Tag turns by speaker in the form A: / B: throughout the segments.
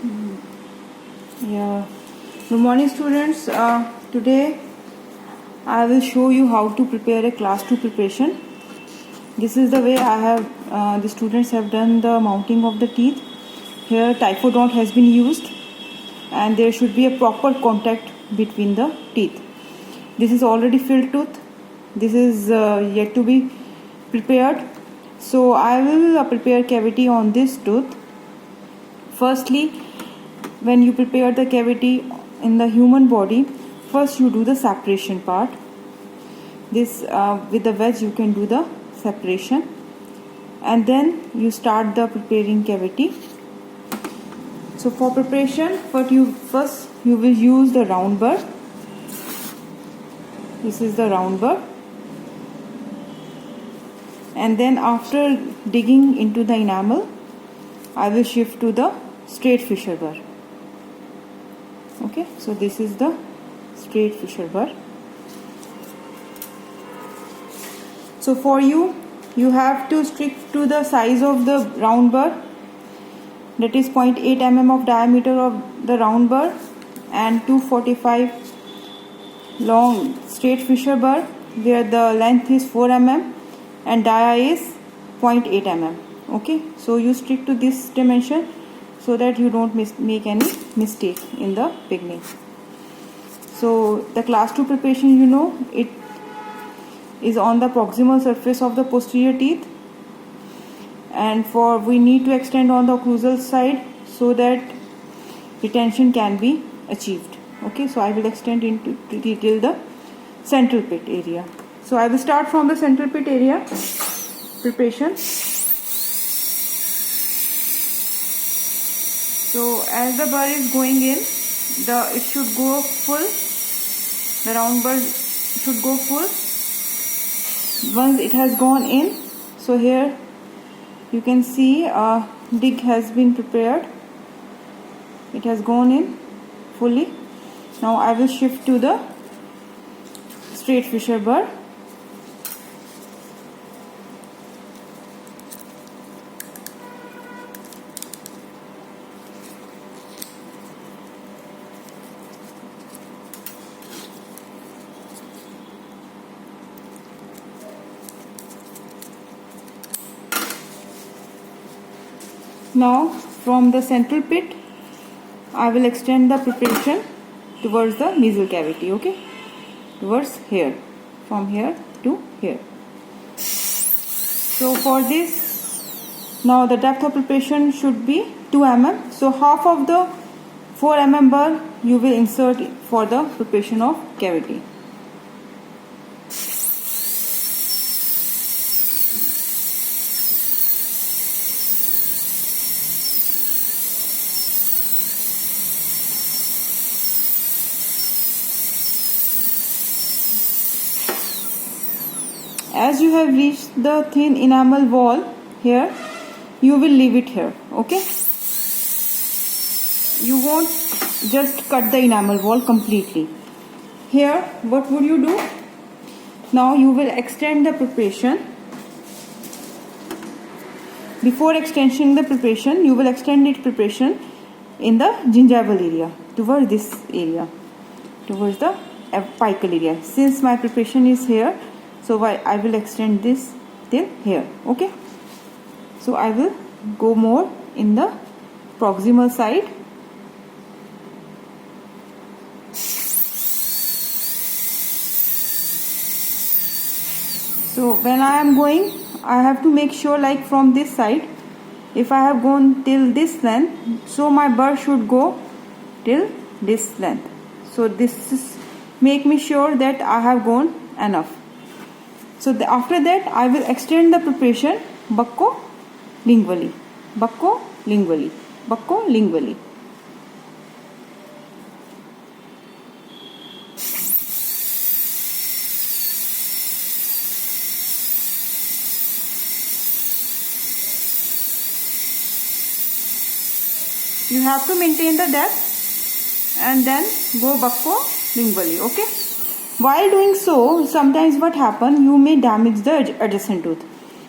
A: Yeah. Good morning, students. Today I will show you how to prepare a class 2 preparation. This is the way I have the students have done the mounting of the teeth. Here typhodont has been used and there should be a proper contact between the teeth. This is already filled tooth. This is yet to be prepared. So I will prepare cavity on this tooth. Firstly, when you prepare the cavity in the human body, first you do the separation part. This with the wedge you can do the separation, and then you start the preparing cavity. So for preparation, first you will use the round burr. This is the round burr, and then after digging into the enamel, I will shift to the straight fissure burr. Okay, so this is the straight fissure burr. So for you have to stick to the size of the round burr, that is 0.8 mm of diameter of the round burr, and 245 long straight fissure burr where the length is 4 mm and dia is 0.8 mm. Okay, so you stick to this dimension so that you don't make any mistake in the beginning. So the class 2 preparation, it is on the proximal surface of the posterior teeth, and we need to extend on the occlusal side so that retention can be achieved. Okay, so I will extend into till the central pit area. So I will start from the central pit area preparation. So as the burr is going in, it should go full. The round burr should go full. Once it has gone in, so here you can see a dig has been prepared. It has gone in fully. Now I will shift to the straight fissure burr. Now from the central pit, I will extend the preparation towards the nasal cavity. Okay, towards here, from here to here. So for this, now the depth of preparation should be 2 mm. So half of the 4 mm burr you will insert for the preparation of cavity. As you have reached the thin enamel wall here, you will leave it here. Okay, you won't just cut the enamel wall completely. Here what would you do? Now you will extend the preparation. Before extension the preparation, you will extend its preparation in the gingival area, towards this area, towards the apical area. Since my preparation is here, so I will extend this till here. Okay, so I will go more in the proximal side. So when I am going, I have to make sure, like from this side, if I have gone till this length, so my burr should go till this length. So this is make me sure that I have gone enough. So after that, I will extend the preparation bucco-lingually, bucco-lingually, bucco-lingually. You have to maintain the depth and then go bucco-lingually. Okay. While doing so, sometimes what happens, you may damage the adjacent tooth.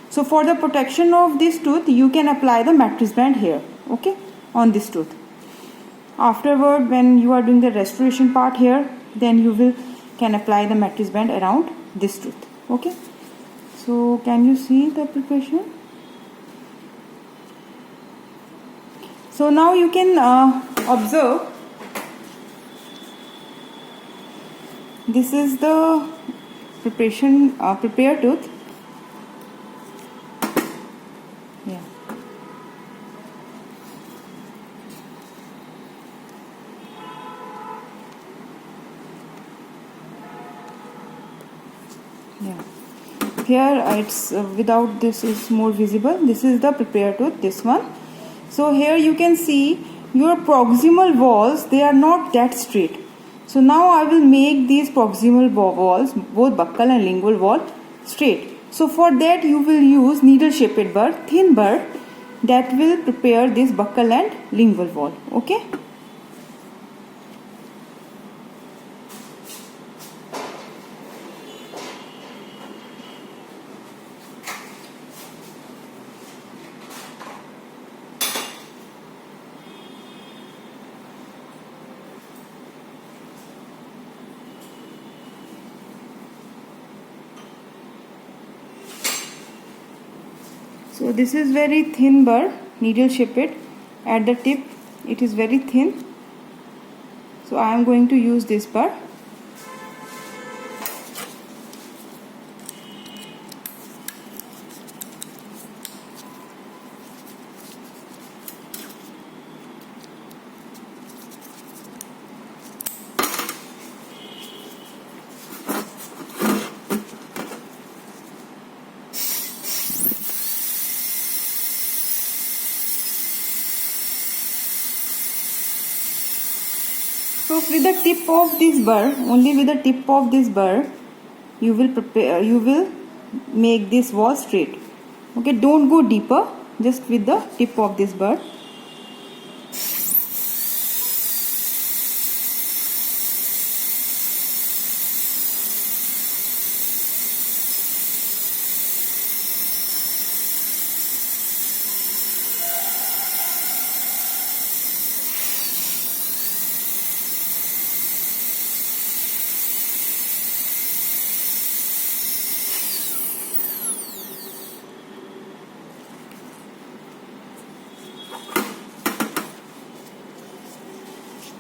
A: So for the protection of this tooth, you can apply the mattress band here, okay, on this tooth. Afterward, when you are doing the restoration part here, then you can apply the mattress band around this tooth. Okay, so can you see the preparation? So now you can observe, this is the prepared tooth. Yeah. Yeah. Here it's without this is more visible. This is the prepared tooth, this one. So here you can see your proximal walls, they are not that straight. So now I will make these proximal walls, both buccal and lingual wall, straight. So for that you will use needle shaped burr, thin burr, that will prepare this buccal and lingual wall. Okay. So this is very thin burr, needle shaped. At the tip it is very thin. So I am going to use this burr. So with the tip of this burr, only with the tip of this burr, you will make this wall straight. Okay, don't go deeper, just with the tip of this burr.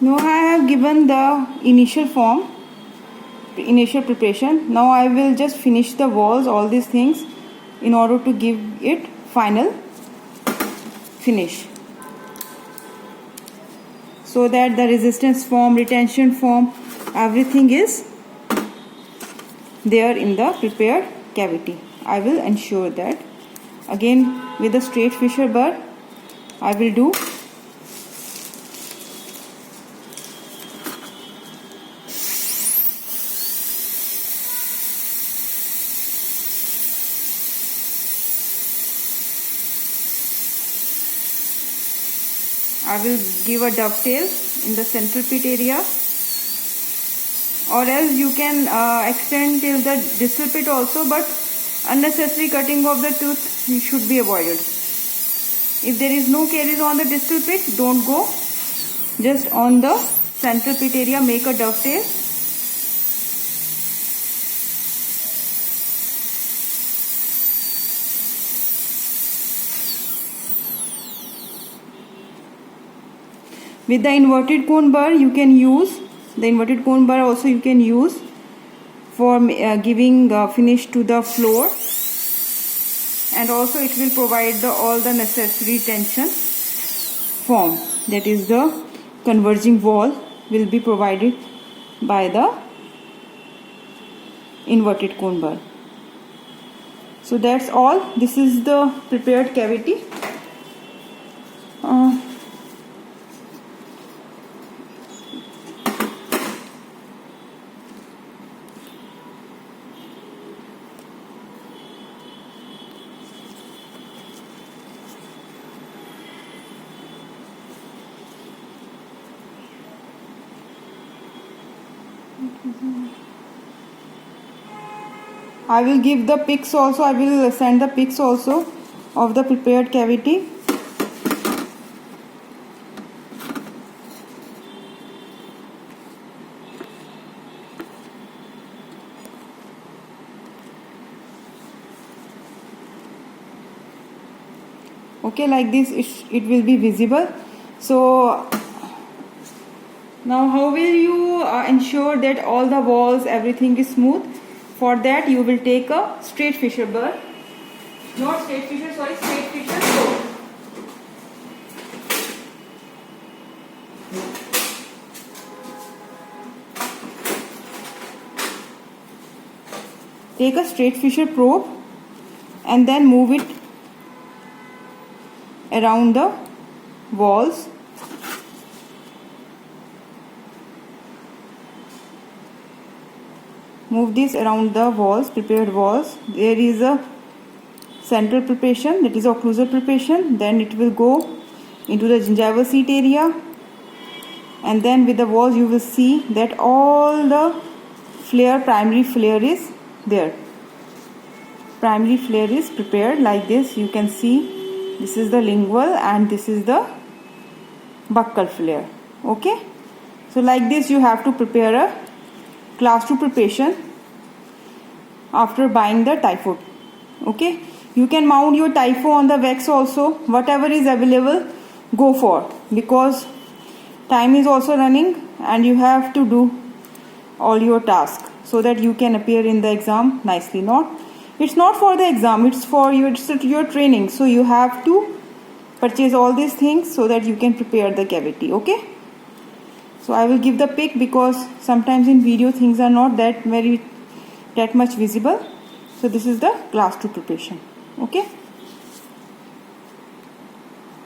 A: Now I have given the initial form, initial preparation. Now I will just finish the walls, all these things, in order to give it final finish, so that the resistance form, retention form, everything is there in the prepared cavity. I will ensure that. Again with the straight fisher burr I will do. I will give a dovetail in the central pit area, or else you can extend till the distal pit also, but unnecessary cutting of the tooth should be avoided. If there is no caries on the distal pit, don't go. Just on the central pit area make a dovetail. With the inverted cone burr you can use, the inverted cone burr also you can use for giving finish to the floor, and also it will provide all the necessary tension form, that is the converging wall will be provided by the inverted cone burr. So that's all. This is the prepared cavity. I will give the pics also, I will send the pics also of the prepared cavity. Okay, like this it will be visible. So now how will you ensure that all the walls, everything is smooth? For that you will take a straight fissure burr, not straight fissure, sorry, straight fissure probe. Take a straight fissure probe and then move it around the walls. Move this around the walls, prepared walls. There is a central preparation, that is occlusal preparation. Then it will go into the gingival seat area, and then with the walls you will see that all the flare, primary flare is there. Primary flare is prepared like this. You can see this is the lingual and this is the buccal flare. Okay, so like this you have to prepare a class 2 preparation after buying the typhoid. Okay, you can mount your typho on the wax also. Whatever is available, go for, because time is also running and you have to do all your tasks so that you can appear in the exam nicely. It's not for the exam, it's for your training. So you have to purchase all these things so that you can prepare the cavity. Okay, so I will give the pic because sometimes in video things are not that much visible. So this is the class 2 preparation. Okay.